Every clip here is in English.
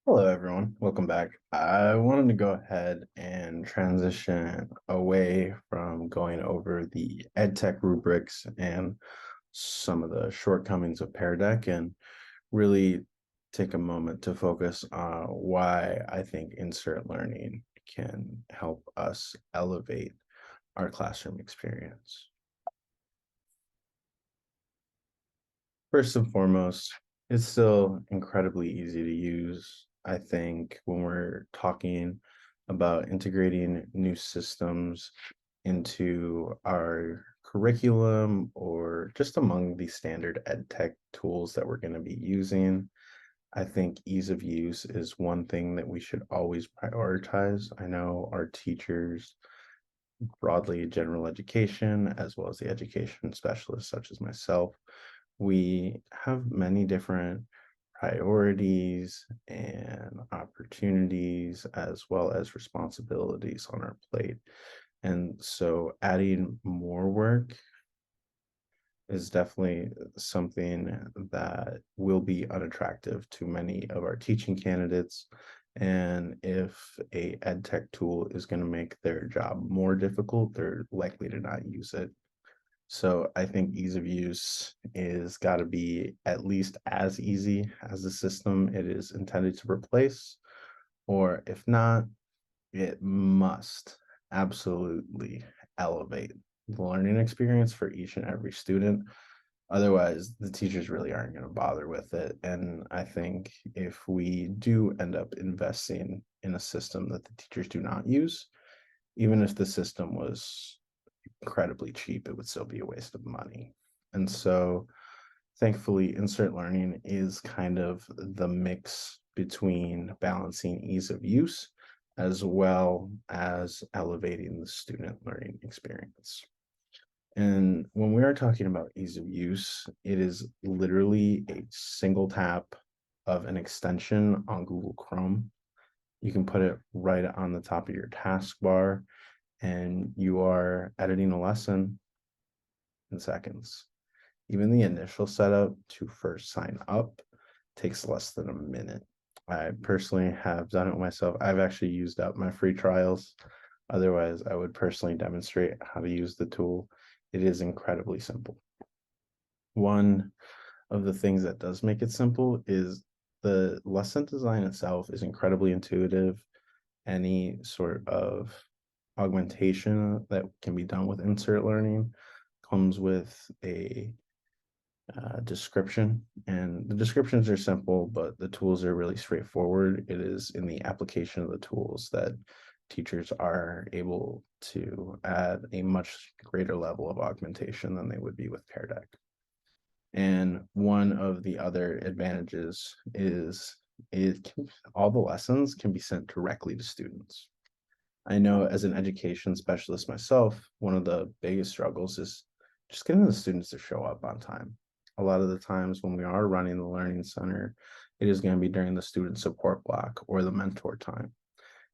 Hello, everyone. Welcome back. I wanted to go ahead and transition away from going over the EdTech rubrics and some of the shortcomings of Pear Deck and really take a moment to focus on why I think insert learning can help us elevate our classroom experience. First and foremost, it's still incredibly easy to use. I think when we're talking about integrating new systems into our curriculum or just among the standard ed tech tools that we're going to be using, I think ease of use is one thing that we should always prioritize. I know our teachers, broadly general education, as well as the education specialists, such as myself, we have many different priorities and opportunities as well as responsibilities on our plate. And so adding more work is definitely something that will be unattractive to many of our teaching candidates. And if a ed tech tool is going to make their job more difficult, they're likely to not use it. So I think ease of use is got to be at least as easy as the system it is intended to replace, or if not, it must absolutely elevate the learning experience for each and every student. Otherwise, the teachers really aren't going to bother with it. And I think if we do end up investing in a system that the teachers do not use, even if the system was incredibly cheap, it would still be a waste of money. And so, thankfully, insert learning is kind of the mix between balancing ease of use as well as elevating the student learning experience. And when we are talking about ease of use, it is literally a single tap of an extension on Google Chrome. You can put it right on the top of your taskbar, and you are editing a lesson in seconds. Even the initial setup to first sign up takes less than a minute. I personally have done it myself. I've actually used up my free trials. Otherwise, I would personally demonstrate how to use the tool. It is incredibly simple. One of the things that does make it simple is the lesson design itself is incredibly intuitive. Any sort of augmentation that can be done with insert learning comes with a description, and the descriptions are simple, but the tools are really straightforward. It is in the application of the tools that teachers are able to add a much greater level of augmentation than they would be with Pear Deck. And one of the other advantages is all the lessons can be sent directly to students. I know as an education specialist myself, one of the biggest struggles is just getting the students to show up on time. A lot of the times when we are running the learning center, it is going to be during the student support block or the mentor time.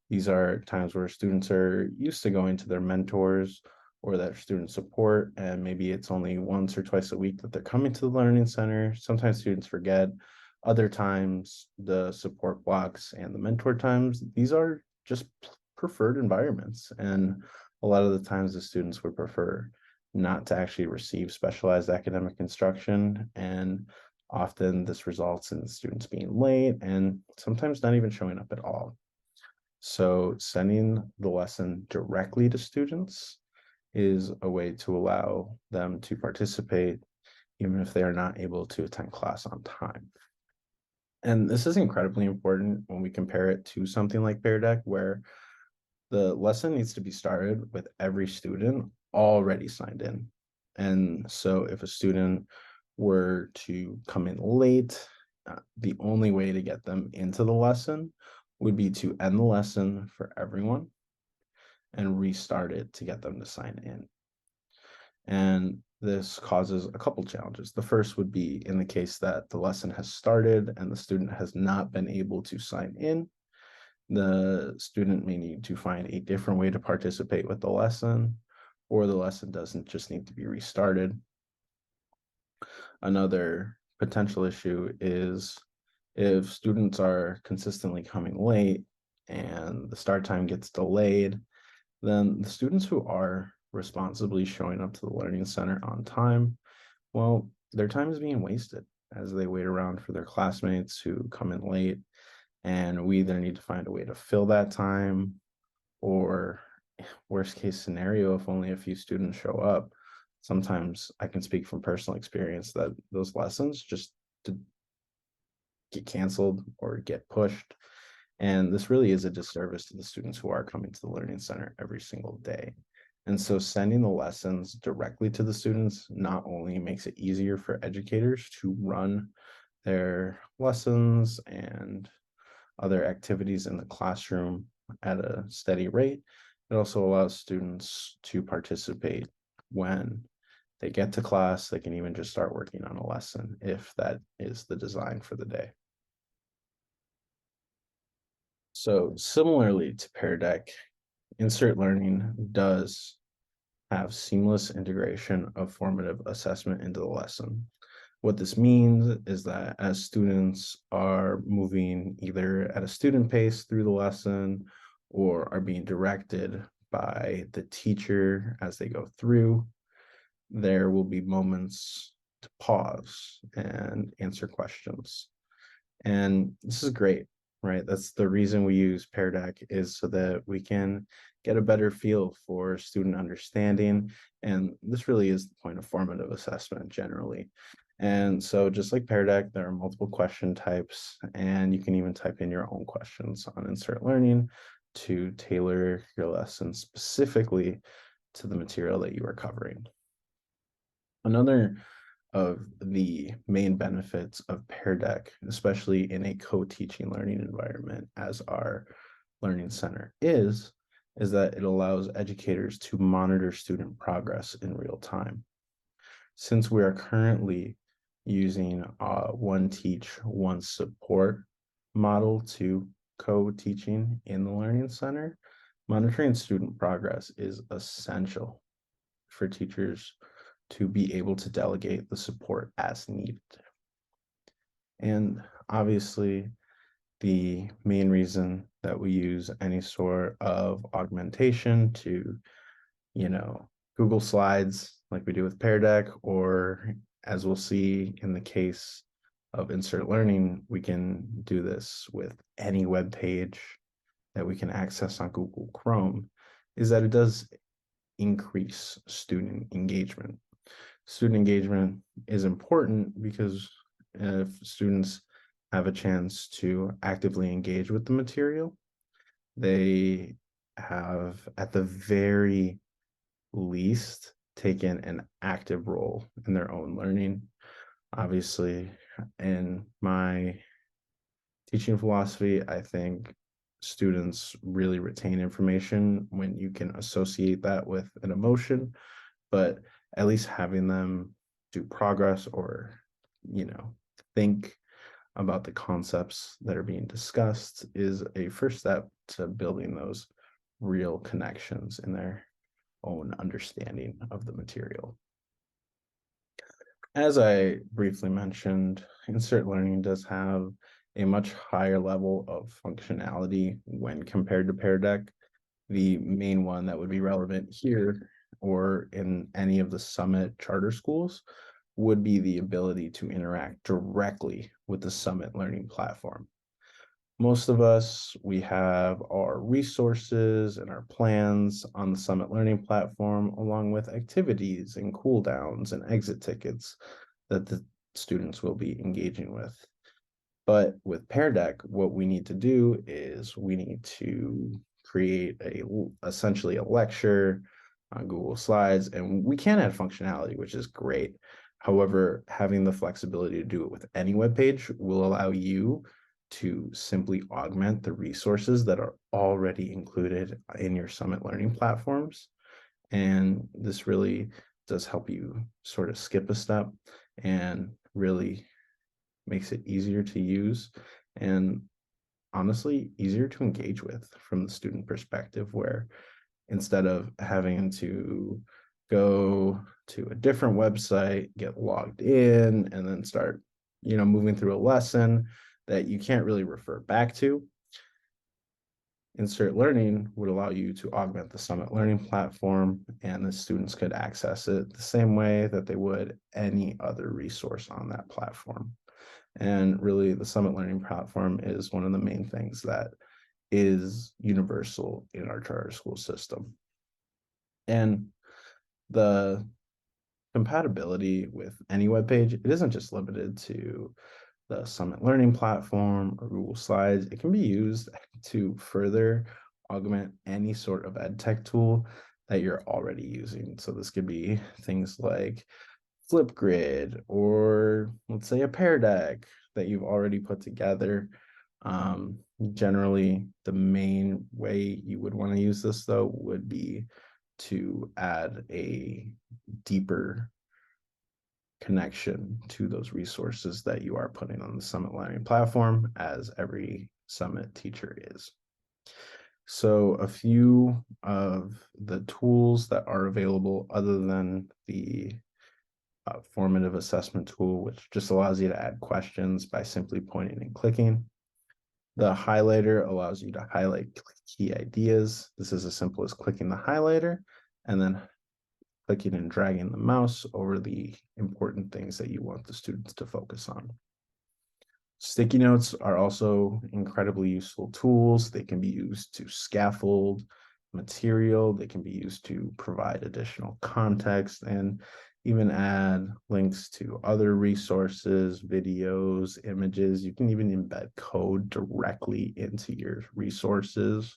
These are times where students are used to going to their mentors or their student support, and maybe it's only once or twice a week that they're coming to the learning center. Sometimes students forget. Other times, the support blocks and the mentor times, these are just preferred environments. And a lot of the times, the students would prefer not to actually receive specialized academic instruction. And often this results in students being late and sometimes not even showing up at all. So sending the lesson directly to students is a way to allow them to participate even if they are not able to attend class on time. And this is incredibly important when we compare it to something like Bear Deck, where the lesson needs to be started with every student already signed in. And so if a student were to come in late, the only way to get them into the lesson would be to end the lesson for everyone and restart it to get them to sign in. And this causes a couple challenges. The first would be in the case that the lesson has started and the student has not been able to sign in, the student may need to find a different way to participate with the lesson, or the lesson doesn't just need to be restarted. Another potential issue is If students are consistently coming late and the start time gets delayed, then the students who are responsibly showing up to the Learning Center on time, well, their time is being wasted as they wait around for their classmates who come in late. And we either need to find a way to fill that time, or worst case scenario, if only a few students show up. Sometimes I can speak from personal experience that those lessons just to get canceled or get pushed. And this really is a disservice to the students who are coming to the Learning Center every single day. And so sending the lessons directly to the students not only makes it easier for educators to run their lessons and other activities in the classroom at a steady rate, it also allows students to participate when they get to class. They can even just start working on a lesson if that is the design for the day. So similarly to Pear Deck, Insert Learning does have seamless integration of formative assessment into the lesson. What this means is that as students are moving either at a student pace through the lesson or are being directed by the teacher as they go through, there will be moments to pause and answer questions. And this is great, right? That's the reason we use Pear Deck, is so that we can get a better feel for student understanding. And this really is the point of formative assessment generally. And so just like Pear Deck, there are multiple question types, and you can even type in your own questions on Insert Learning to tailor your lesson specifically to the material that you are covering. Another of the main benefits of Pear Deck, especially in a co-teaching learning environment as our Learning Center is that it allows educators to monitor student progress in real time. Since we are currently using a one teach, one support model to co-teaching in the Learning Center, monitoring student progress is essential for teachers to be able to delegate the support as needed. And obviously, the main reason that we use any sort of augmentation to, Google Slides like we do with Pear Deck, or as we'll see in the case of Insert Learning, we can do this with any web page that we can access on Google Chrome, is that it does increase student engagement. Student engagement is important because if students have a chance to actively engage with the material, they have at the very least taken an active role in their own learning. Obviously, in my teaching philosophy, I think students really retain information when you can associate that with an emotion, but at least having them do progress or, think about the concepts that are being discussed is a first step to building those real connections in their own understanding of the material. As I briefly mentioned, Insert Learning does have a much higher level of functionality when compared to Pear Deck. The main one that would be relevant here or in any of the Summit charter schools would be the ability to interact directly with the Summit learning platform. Most of us, we have our resources and our plans on the Summit learning platform, along with activities and cooldowns and exit tickets that the students will be engaging with. But with Pear Deck, what we need to do is we need to create essentially a lecture on Google Slides, and we can add functionality, which is great. However, having the flexibility to do it with any web page will allow you to simply augment the resources that are already included in your Summit learning platforms. And this really does help you sort of skip a step and really makes it easier to use and honestly easier to engage with from the student perspective, where instead of having to go to a different website, get logged in, and then start, moving through a lesson, that you can't really refer back to. Insert Learning would allow you to augment the Summit Learning platform, and the students could access it the same way that they would any other resource on that platform. And really, the Summit Learning platform is one of the main things that is universal in our charter school system. And the compatibility with any web page, it isn't just limited to the Summit Learning platform or Google Slides. It can be used to further augment any sort of ed tech tool that you're already using. So this could be things like Flipgrid, or let's say a Pear Deck that you've already put together. Generally, the main way you would want to use this, though, would be to add a deeper connection to those resources that you are putting on the Summit Learning platform, as every Summit teacher is. So a few of the tools that are available other than the formative assessment tool, which just allows you to add questions by simply pointing and clicking. The highlighter allows you to highlight key ideas. This is as simple as clicking the highlighter and then clicking and dragging the mouse over the important things that you want the students to focus on. Sticky notes are also incredibly useful tools. They can be used to scaffold material. They can be used to provide additional context and even add links to other resources, videos, images. You can even embed code directly into your resources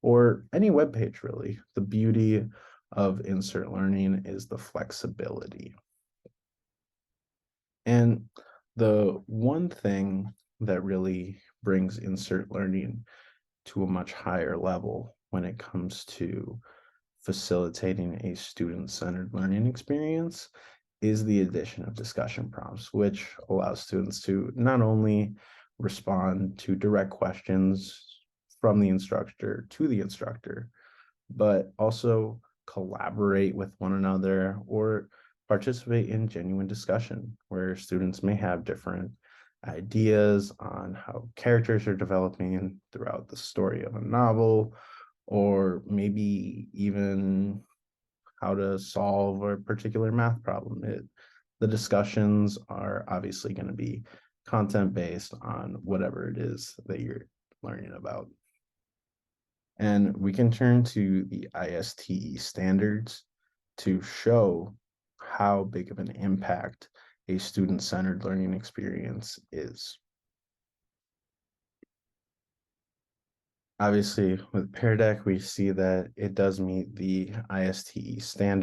or any web page, really. The beauty of Insert Learning is the flexibility. And the one thing that really brings Insert Learning to a much higher level when it comes to facilitating a student-centered learning experience is the addition of discussion prompts, which allows students to not only respond to direct questions from the instructor to the instructor, but also collaborate with one another or participate in genuine discussion where students may have different ideas on how characters are developing throughout the story of a novel, or maybe even how to solve a particular math problem. The discussions are obviously going to be content based on whatever it is that you're learning about. And we can turn to the ISTE standards to show how big of an impact a student-centered learning experience is. Obviously, with Pear Deck, we see that it does meet the ISTE standard.